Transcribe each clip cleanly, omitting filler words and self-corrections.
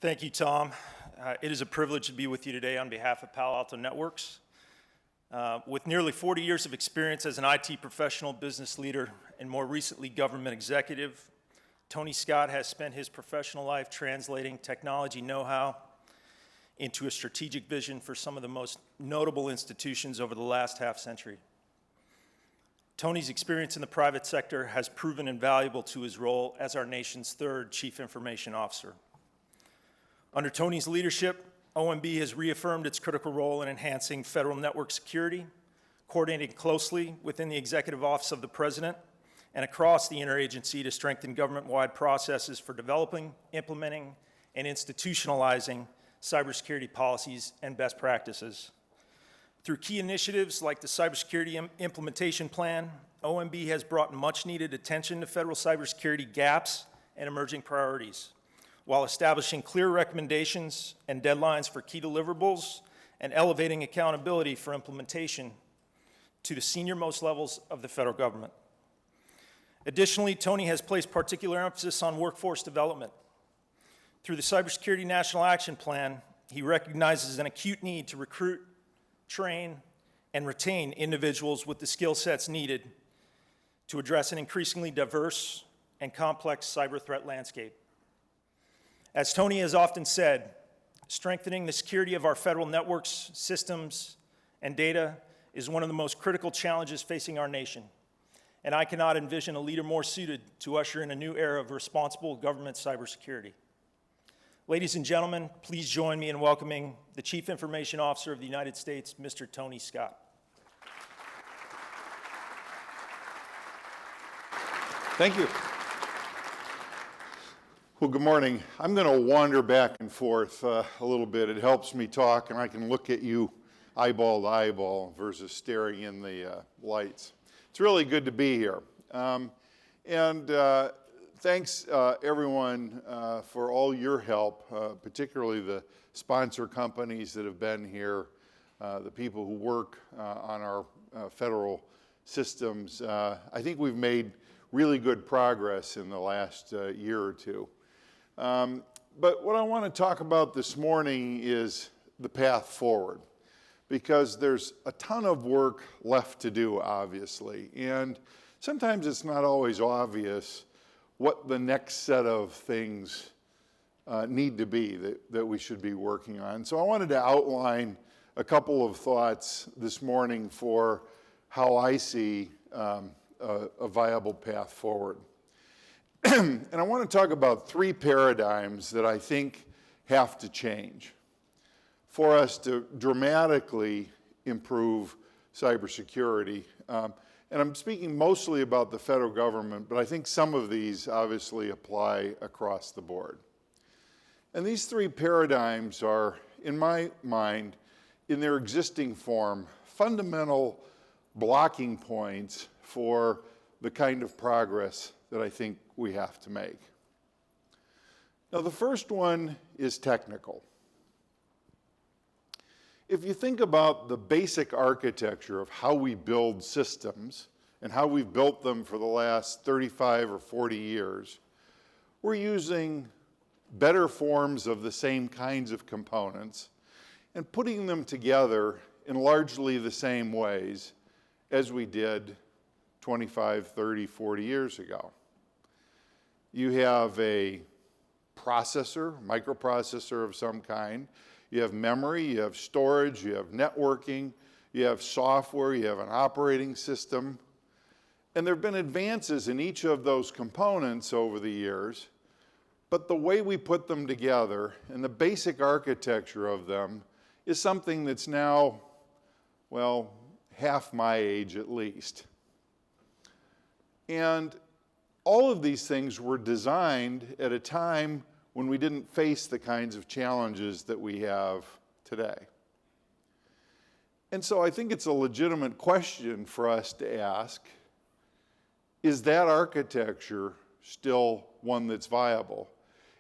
Thank you, Tom. It is a privilege to be with you today on behalf of Palo Alto Networks. With nearly 40 years of experience as an IT professional, business leader, and more recently government executive, Tony Scott has spent his professional life translating technology know-how into a strategic vision for some of the most notable institutions over the last half-century. Tony's experience in the private sector has proven invaluable to his role as our nation's third Chief Information Officer. Under Tony's leadership, OMB has reaffirmed its critical role in enhancing federal network security, coordinating closely within the Executive Office of the President and across the interagency to strengthen government-wide processes for developing, implementing, and institutionalizing cybersecurity policies and best practices. Through key initiatives like the Cybersecurity Implementation Plan, OMB has brought much-needed attention to federal cybersecurity gaps and emerging priorities, while establishing clear recommendations and deadlines for key deliverables and elevating accountability for implementation to the senior-most levels of the federal government. Additionally, Tony has placed particular emphasis on workforce development. Through the Cybersecurity National Action Plan, he recognizes an acute need to recruit, train, and retain individuals with the skill sets needed to address an increasingly diverse and complex cyber threat landscape. As Tony has often said, strengthening the security of our federal networks, systems, and data is one of the most critical challenges facing our nation, and I cannot envision a leader more suited to usher in a new era of responsible government cybersecurity. Ladies and gentlemen, please join me in welcoming the Chief Information Officer of the United States, Mr. Tony Scott. Thank you. Well, good morning. I'm going to wander back and forth a little bit. It helps me talk, and I can look at you eyeball to eyeball versus staring in the lights. It's really good to be here. Thanks, everyone, for all your help, particularly the sponsor companies that have been here, the people who work on our federal systems. I think we've made really good progress in the last year or two. But what I want to talk about this morning is the path forward, because there's a ton of work left to do, obviously, and sometimes it's not always obvious what the next set of things need to be that we should be working on. So I wanted to outline a couple of thoughts this morning for how I see a viable path forward. And I want to talk about three paradigms that I think have to change for us to dramatically improve cybersecurity. And I'm speaking mostly about the federal government, but I think some of these obviously apply across the board. And these three paradigms are, in my mind, in their existing form, fundamental blocking points for the kind of progress that I think we have to make. Now, the first one is technical. If you think about the basic architecture of how we build systems and how we've built them for the last 35 or 40 years, we're using better forms of the same kinds of components and putting them together in largely the same ways as we did 25, 30, 40 years ago. You have a processor, microprocessor of some kind. You have memory, you have storage, you have networking, you have software, you have an operating system. And there have been advances in each of those components over the years, but the way we put them together and the basic architecture of them is something that's now, well, half my age at least. And all of these things were designed at a time when we didn't face the kinds of challenges that we have today. And so I think it's a legitimate question for us to ask, is that architecture still one that's viable?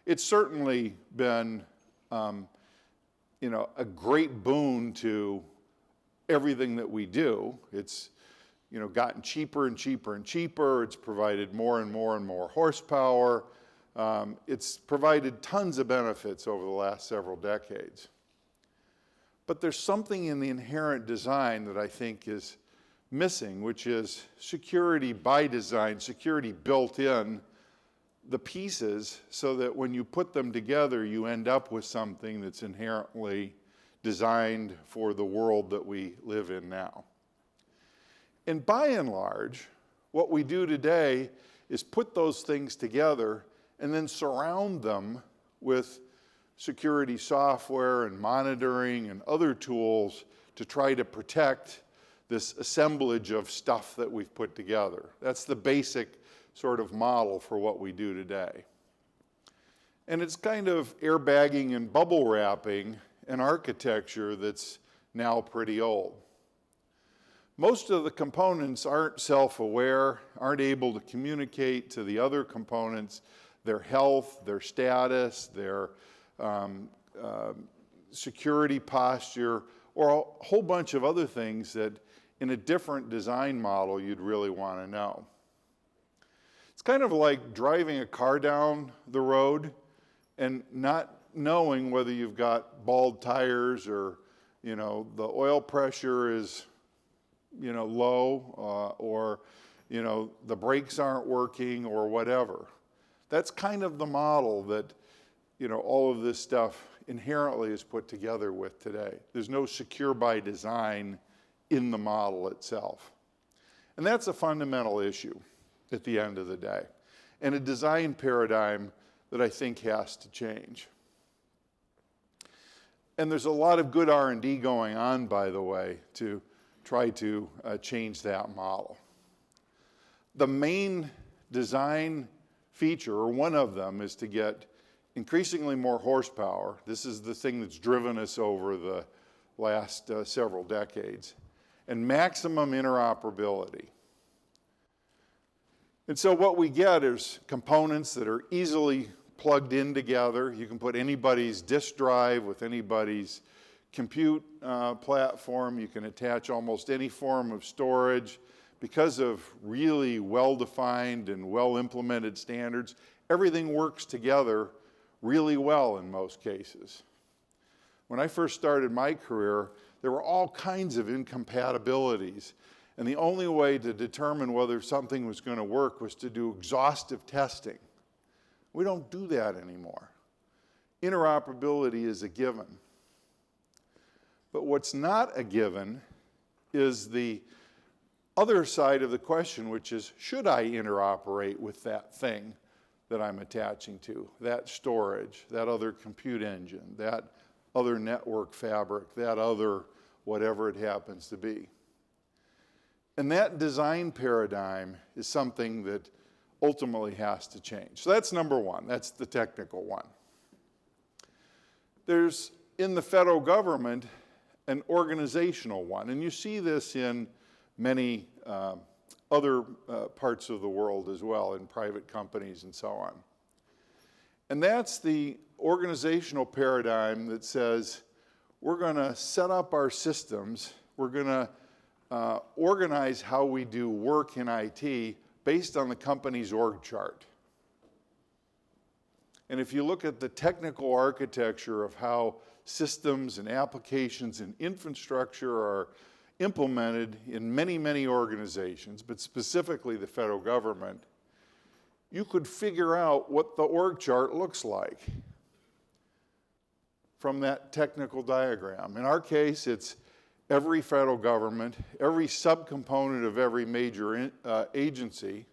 It's certainly been a great boon to everything that we do. It's gotten cheaper and cheaper and cheaper. It's provided more and more and more horsepower. It's provided tons of benefits over the last several decades. But there's something in the inherent design that I think is missing, which is security by design, security built in the pieces so that when you put them together, you end up with something that's inherently designed for the world that we live in now. And by and large, what we do today is put those things together and then surround them with security software and monitoring and other tools to try to protect this assemblage of stuff that we've put together. That's the basic sort of model for what we do today. And it's kind of airbagging and bubble wrapping an architecture that's now pretty old. Most of the components aren't self-aware, aren't able to communicate to the other components, their health, their status, their security posture, or a whole bunch of other things that in a different design model you'd really want to know. It's kind of like driving a car down the road and not knowing whether you've got bald tires or, the oil pressure is, low or, the brakes aren't working or whatever. That's kind of the model that, all of this stuff inherently is put together with today. There's no secure by design in the model itself. And that's a fundamental issue at the end of the day, and a design paradigm that I think has to change. And there's a lot of good R&D going on, by the way, to try to change that model. The main design feature, or one of them, is to get increasingly more horsepower. This is the thing that's driven us over the last several decades, and maximum interoperability. And so what we get is components that are easily plugged in together. You can put anybody's disk drive with anybody's compute platform. You can attach almost any form of storage. Because of really well-defined and well-implemented standards, everything works together really well in most cases. When I first started my career, there were all kinds of incompatibilities. And the only way to determine whether something was going to work was to do exhaustive testing. We don't do that anymore. Interoperability is a given. But what's not a given is the other side of the question, which is, should I interoperate with that thing that I'm attaching to, that storage, that other compute engine, that other network fabric, that other whatever it happens to be? And that design paradigm is something that ultimately has to change. So that's number one. That's the technical one. There's, in the federal government, an organizational one. And you see this in many other parts of the world as well, in private companies and so on. And that's the organizational paradigm that says, we're going to set up our systems, we're going to organize how we do work in IT based on the company's org chart. And if you look at the technical architecture of how systems and applications and infrastructure are implemented in many, many organizations, but specifically the federal government, you could figure out what the org chart looks like from that technical diagram. In our case, it's every federal government, every subcomponent of every major agency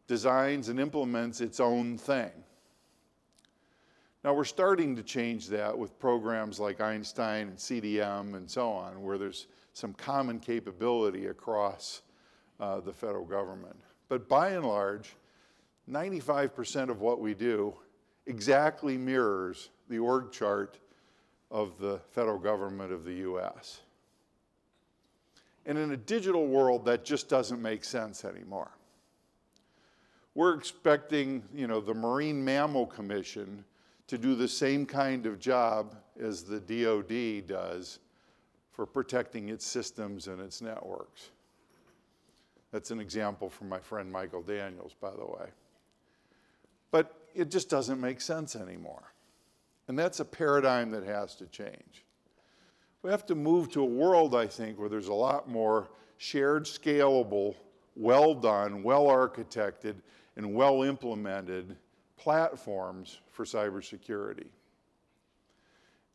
designs and implements its own thing. Now, we're starting to change that with programs like Einstein and CDM and so on, where there's some common capability across the federal government. But by and large, 95% of what we do exactly mirrors the org chart of the federal government of the US. And in a digital world, that just doesn't make sense anymore. We're expecting, the Marine Mammal Commission to do the same kind of job as the DoD does for protecting its systems and its networks. That's an example from my friend Michael Daniels, by the way. But it just doesn't make sense anymore. And that's a paradigm that has to change. We have to move to a world, I think, where there's a lot more shared, scalable, well done, well architected, and well implemented platforms for cybersecurity.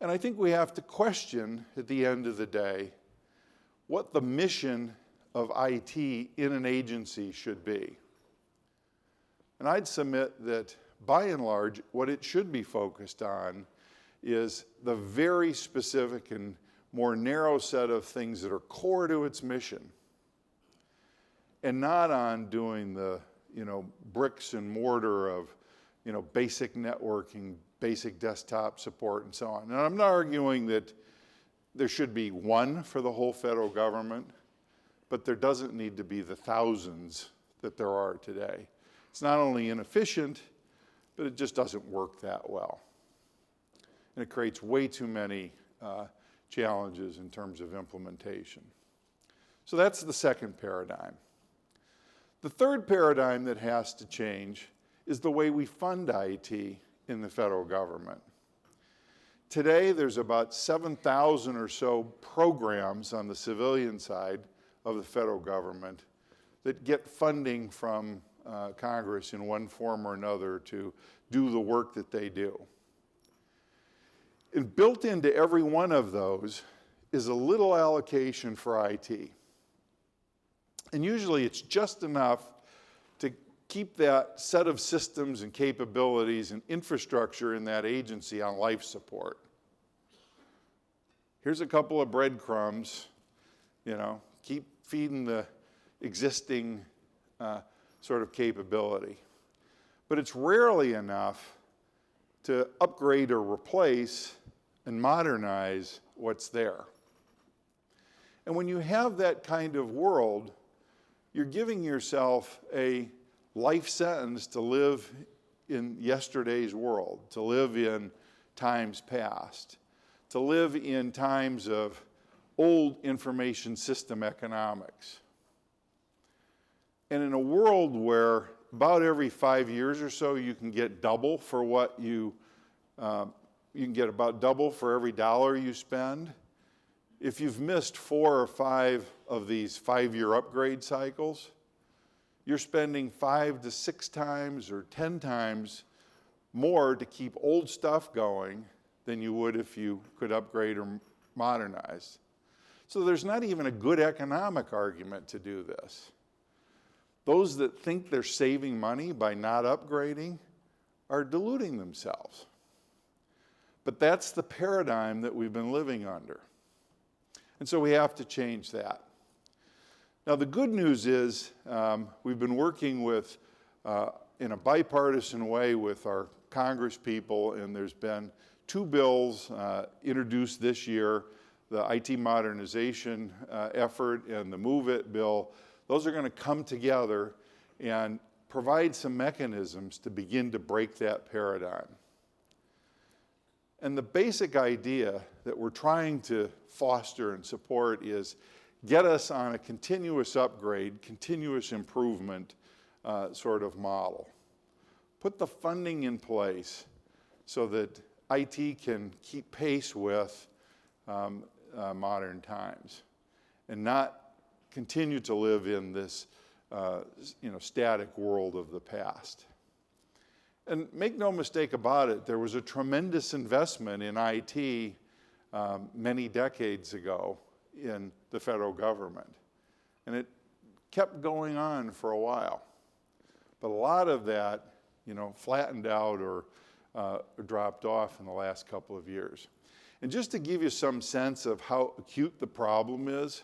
And I think we have to question, at the end of the day, what the mission of IT in an agency should be. And I'd submit that, by and large, what it should be focused on is the very specific and more narrow set of things that are core to its mission, and not on doing the, bricks and mortar of, basic networking, basic desktop support, and so on. And I'm not arguing that there should be one for the whole federal government, but there doesn't need to be the thousands that there are today. It's not only inefficient, but it just doesn't work that well. And it creates way too many challenges in terms of implementation. So that's the second paradigm. The third paradigm that has to change is the way we fund IT in the federal government. Today, there's about 7,000 or so programs on the civilian side of the federal government that get funding from Congress in one form or another to do the work that they do. And built into every one of those is a little allocation for IT. And usually it's just enough to keep that set of systems and capabilities and infrastructure in that agency on life support. Here's a couple of breadcrumbs, keep feeding the existing sort of capability. But it's rarely enough to upgrade or replace and modernize what's there. And when you have that kind of world, you're giving yourself a life sentence to live in yesterday's world, to live in times past, to live in times of old information system economics. And in a world where about every 5 years or so you can get double for what you can get about double for every dollar you spend. If you've missed 4 or 5 of these 5-year upgrade cycles, you're spending 5 to 6 times or 10 times more to keep old stuff going than you would if you could upgrade or modernize. So there's not even a good economic argument to do this. Those that think they're saving money by not upgrading are deluding themselves. But that's the paradigm that we've been living under. And so we have to change that. Now, the good news is we've been working with, in a bipartisan way with our Congress people, and there's been 2 bills introduced this year, the IT modernization effort and the Move It bill. Those are going to come together and provide some mechanisms to begin to break that paradigm. And the basic idea that we're trying to foster and support is get us on a continuous upgrade, continuous improvement sort of model. Put the funding in place so that IT can keep pace with modern times and not continue to live in this static world of the past. And make no mistake about it, there was a tremendous investment in IT many decades ago in the federal government. And it kept going on for a while. But a lot of that, flattened out or dropped off in the last couple of years. And just to give you some sense of how acute the problem is,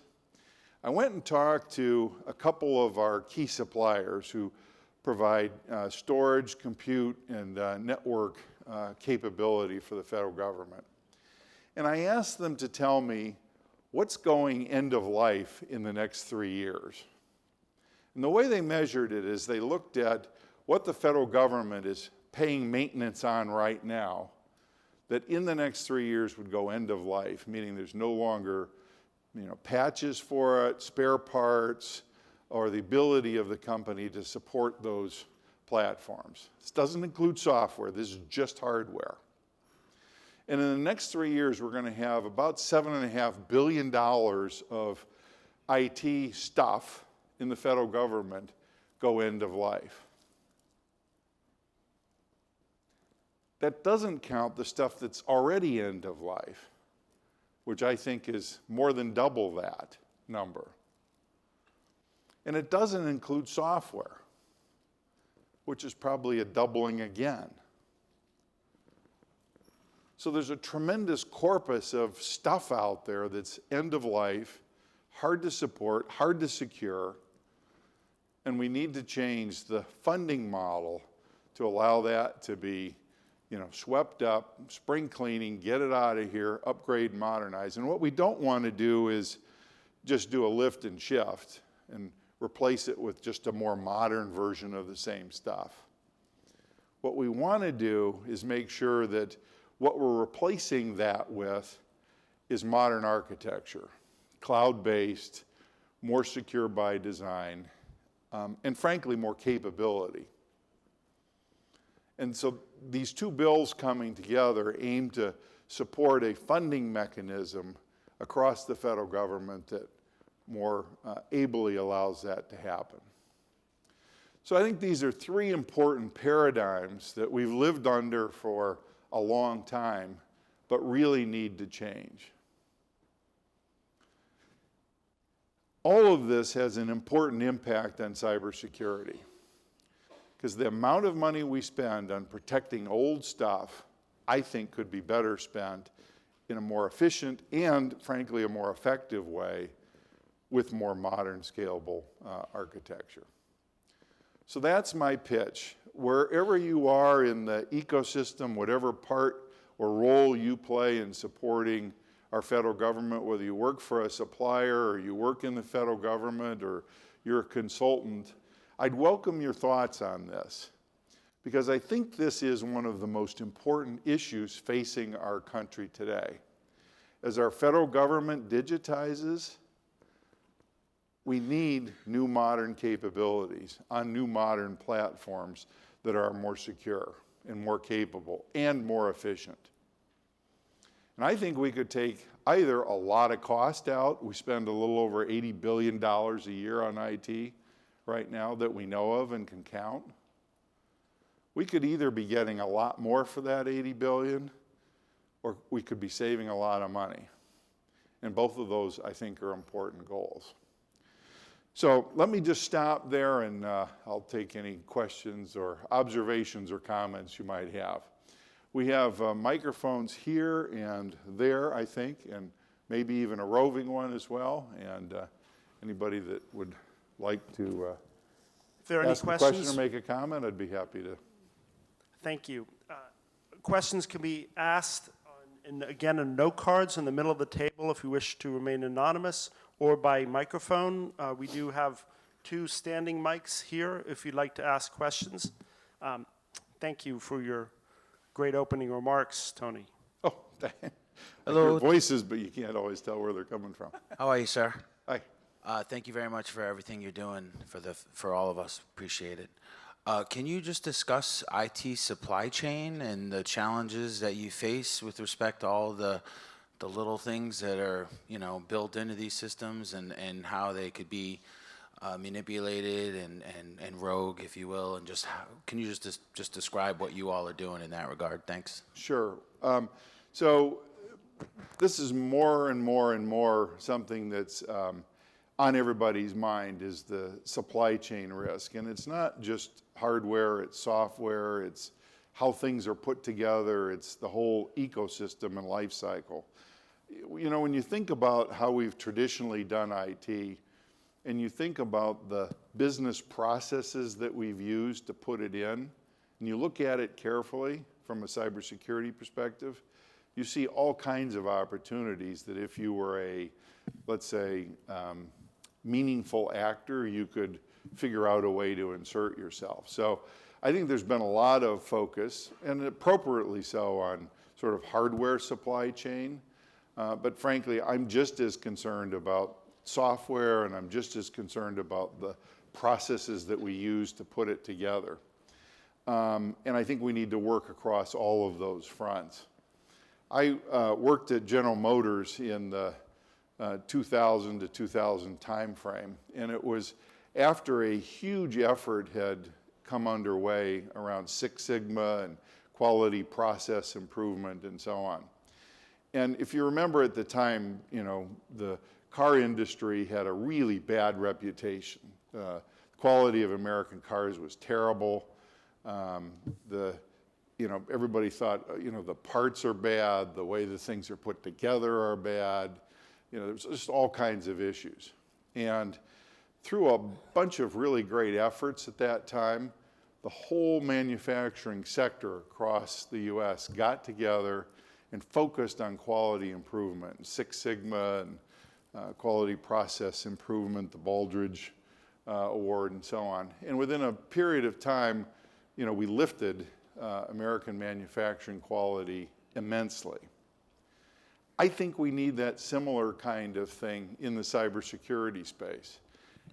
I went and talked to a couple of our key suppliers who provide storage, compute, and network capability for the federal government. And I asked them to tell me what's going end of life in the next 3 years. And the way they measured it is they looked at what the federal government is paying maintenance on right now that in the next 3 years would go end of life, meaning there's no longer patches for it, spare parts, or the ability of the company to support those platforms. This doesn't include software. This is just hardware. And in the next 3 years, we're going to have about $7.5 billion of IT stuff in the federal government go end of life. That doesn't count the stuff that's already end of life, which I think is more than double that number. And it doesn't include software, which is probably a doubling again. So there's a tremendous corpus of stuff out there that's end of life, hard to support, hard to secure, and we need to change the funding model to allow that to be, swept up, spring cleaning, get it out of here, upgrade, modernize. And what we don't want to do is just do a lift and shift and replace it with just a more modern version of the same stuff. What we want to do is make sure that what we're replacing that with is modern architecture, cloud-based, more secure by design, and frankly, more capability. And so these two bills coming together aim to support a funding mechanism across the federal government that more ably allows that to happen. So I think these are three important paradigms that we've lived under for a long time, but really need to change. All of this has an important impact on cybersecurity, because the amount of money we spend on protecting old stuff, I think, could be better spent in a more efficient and, frankly, a more effective way with more modern, scalable architecture. So that's my pitch. Wherever you are in the ecosystem, whatever part or role you play in supporting our federal government, whether you work for a supplier or you work in the federal government or you're a consultant, I'd welcome your thoughts on this, because I think this is one of the most important issues facing our country today. As our federal government digitizes, we need new modern capabilities on new modern platforms that are more secure and more capable and more efficient. And I think we could take either a lot of cost out. We spend a little over $80 billion a year on IT right now that we know of and can count. We could either be getting a lot more for that $80 billion, or we could be saving a lot of money. And both of those, I think, are important goals. So let me just stop there, and I'll take any questions or observations or comments you might have. We have microphones here and there, I think, and maybe even a roving one as well. And anybody that would like to ask a question or make a comment, I'd be happy to. Thank you. Questions can be asked, again, in note cards in the middle of the table if you wish to remain anonymous, or by microphone. We do have 2 standing mics here if you'd like to ask questions. Thank you for your great opening remarks, Tony. Oh, Hello. Your voices, but you can't always tell where they're coming from. How are you, sir? Hi. Thank you very much for everything you're doing for all of us. Appreciate it. Can you just discuss IT supply chain and the challenges that you face with respect to all the little things that are, built into these systems, and how they could be manipulated and rogue, if you will, and just can you just describe what you all are doing in that regard? Thanks. Sure. So this is more and more and more something that's on everybody's mind, is the supply chain risk. And it's not just hardware, it's software, it's how things are put together, it's the whole ecosystem and life cycle. When you think about how we've traditionally done IT, and you think about the business processes that we've used to put it in, and you look at it carefully from a cybersecurity perspective, you see all kinds of opportunities that if you were a, let's say, meaningful actor, you could figure out a way to insert yourself. So I think there's been a lot of focus, and appropriately so, on sort of hardware supply chain. But frankly, I'm just as concerned about software, and I'm just as concerned about the processes that we use to put it together. and I think we need to work across all of those fronts. I worked at General Motors in the 2000 to 2000 timeframe, and it was after a huge effort had come underway around Six Sigma and quality process improvement and so on. And if you remember at the time, you know, the car industry had a really bad reputation. Quality of American cars was terrible. Everybody thought, the parts are bad, the way the things are put together are bad. There's just all kinds of issues. And through a bunch of really great efforts at that time, the whole manufacturing sector across the US got together and focused on quality improvement, Six Sigma and quality process improvement, the Baldrige Award and so on. And within a period of time, we lifted American manufacturing quality immensely. I think we need that similar kind of thing in the cybersecurity space.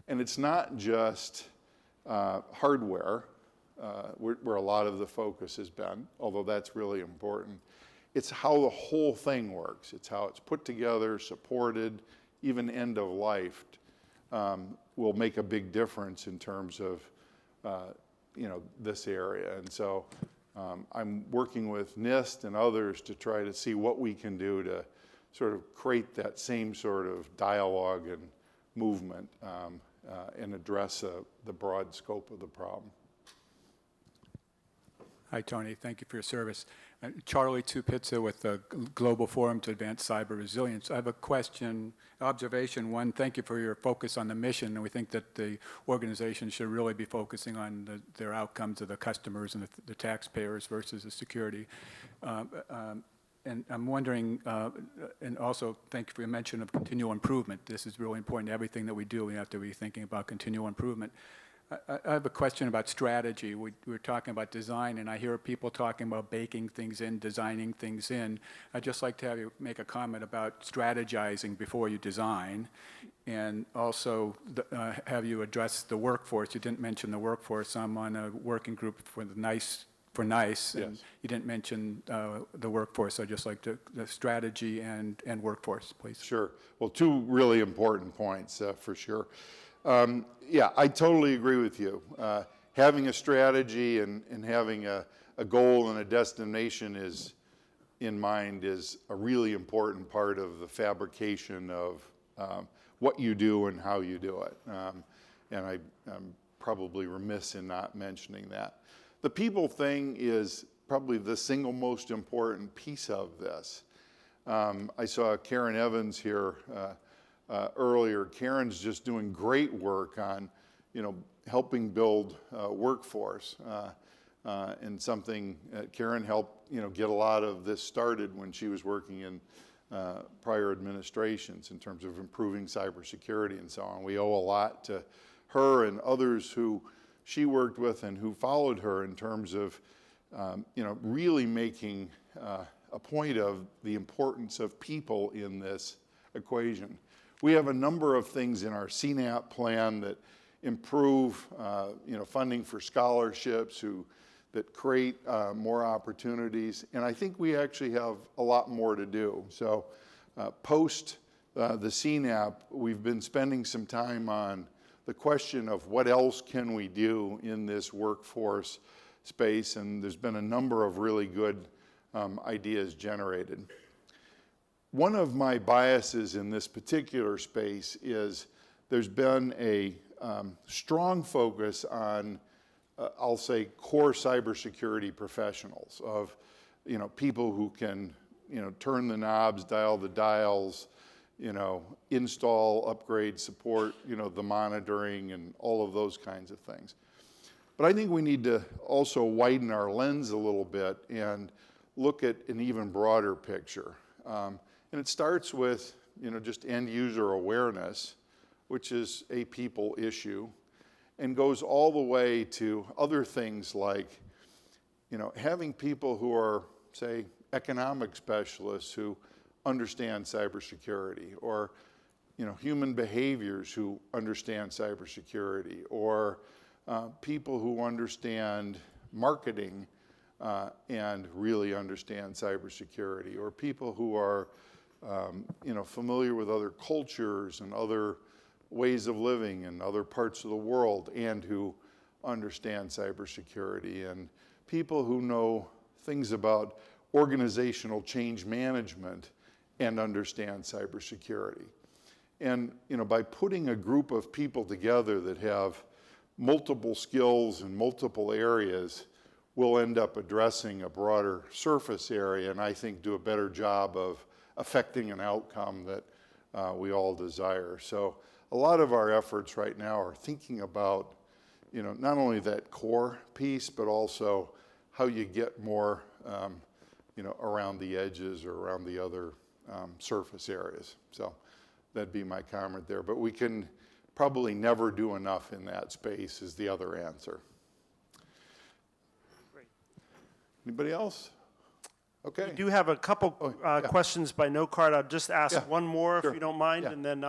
And it's not just hardware, where a lot of the focus has been, although that's really important. It's how the whole thing works. It's how it's put together, supported, even end of life will make a big difference in terms of this area. And so I'm working with NIST and others to try to see what we can do to sort of create that same sort of dialogue and movement and address the broad scope of the problem. Hi, Tony. Thank you for your service. Charlie Tupizza with the Global Forum to Advance Cyber Resilience. I have a question, observation. One, thank you for your focus on the mission. And we think that the organization should really be focusing on their outcomes of the customers and the taxpayers versus the security. And I'm wondering, and also thank you for your mention of continual improvement. This is really important. Everything that we do, we have to be thinking about continual improvement. I have a question about strategy. We were talking about design, and I hear people talking about baking things in, designing things in. I'd just like to have you make a comment about strategizing before you design, and also have you address the workforce. You didn't mention the workforce. I'm on a working group for NICE, and Yes. you didn't mention the workforce. I'd just like the strategy and workforce, please. Sure. Well, two really important points for sure. Yeah, I totally agree with you. Having a strategy and having a goal and a destination in mind is a really important part of the fabrication of what you do and how you do it. And I'm probably remiss in not mentioning that. The people thing is probably the single most important piece of this. I saw Karen Evans here earlier. Karen's just doing great work on, helping build workforce, and something Karen helped, get a lot of this started when she was working in prior administrations in terms of improving cybersecurity and so on. We owe a lot to her and others who she worked with and who followed her in terms of, really making a point of the importance of people in this equation. We have a number of things in our CNAP plan that improve, funding for scholarships that create more opportunities. And I think we actually have a lot more to do. So post the CNAP, we've been spending some time on the question of what else can we do in this workforce space. And there's been a number of really good ideas generated. One of my biases in this particular space is there's been a strong focus on, I'll say, core cybersecurity professionals of, people who can, turn the knobs, dial the dials, install, upgrade, support, the monitoring and all of those kinds of things. But I think we need to also widen our lens a little bit and look at an even broader picture. And it starts with, just end user awareness, which is a people issue, and goes all the way to other things like, having people who are, say, economic specialists who understand cybersecurity, or, human behaviors who understand cybersecurity, or people who understand marketing and really understand cybersecurity, or people who are familiar with other cultures and other ways of living in other parts of the world and who understand cybersecurity, and people who know things about organizational change management and understand cybersecurity. And by putting a group of people together that have multiple skills in multiple areas, we'll end up addressing a broader surface area and I think do a better job of affecting an outcome that we all desire. So a lot of our efforts right now are thinking about not only that core piece, but also how you get more around the edges or around the other surface areas. So that'd be my comment there. But we can probably never do enough in that space is the other answer. Great. Anybody else? Okay. We do have a couple questions by no card. I'll just ask one more Sure. if you don't mind, Yeah. and then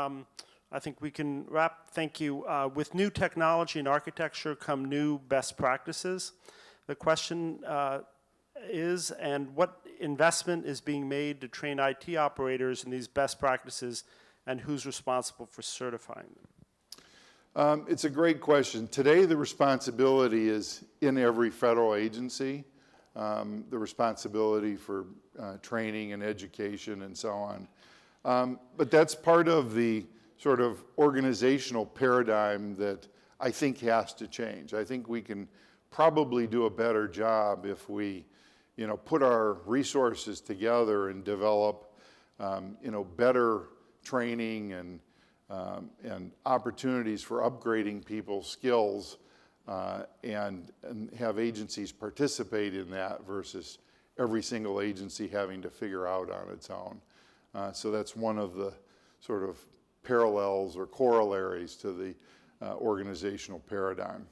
I think we can wrap. Thank you. With new technology and architecture come new best practices. The question is, and what investment is being made to train IT operators in these best practices, and who's responsible for certifying them? It's a great question. Today, the responsibility is in every federal agency, the responsibility for training and education and so on. But that's part of the sort of organizational paradigm that I think has to change. I think we can probably do a better job if we, put our resources together and develop, better training and opportunities for upgrading people's skills and have agencies participate in that versus every single agency having to figure out on its own. So that's one of the sort of parallels or corollaries to the organizational paradigm.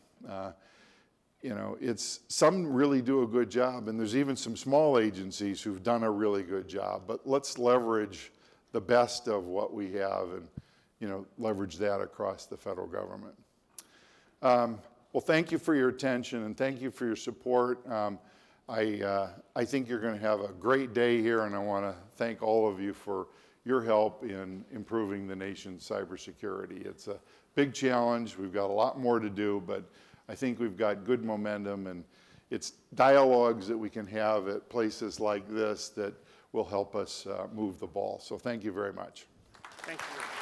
It's some really do a good job, and there's even some small agencies who've done a really good job, but let's leverage the best of what we have and leverage that across the federal government. Well, thank you for your attention and thank you for your support. I think you're going to have a great day here, and I want to thank all of you for your help in improving the nation's cybersecurity. It's a big challenge. We've got a lot more to do, but I think we've got good momentum, and it's dialogues that we can have at places like this that will help us move the ball. So thank you very much. Thank you.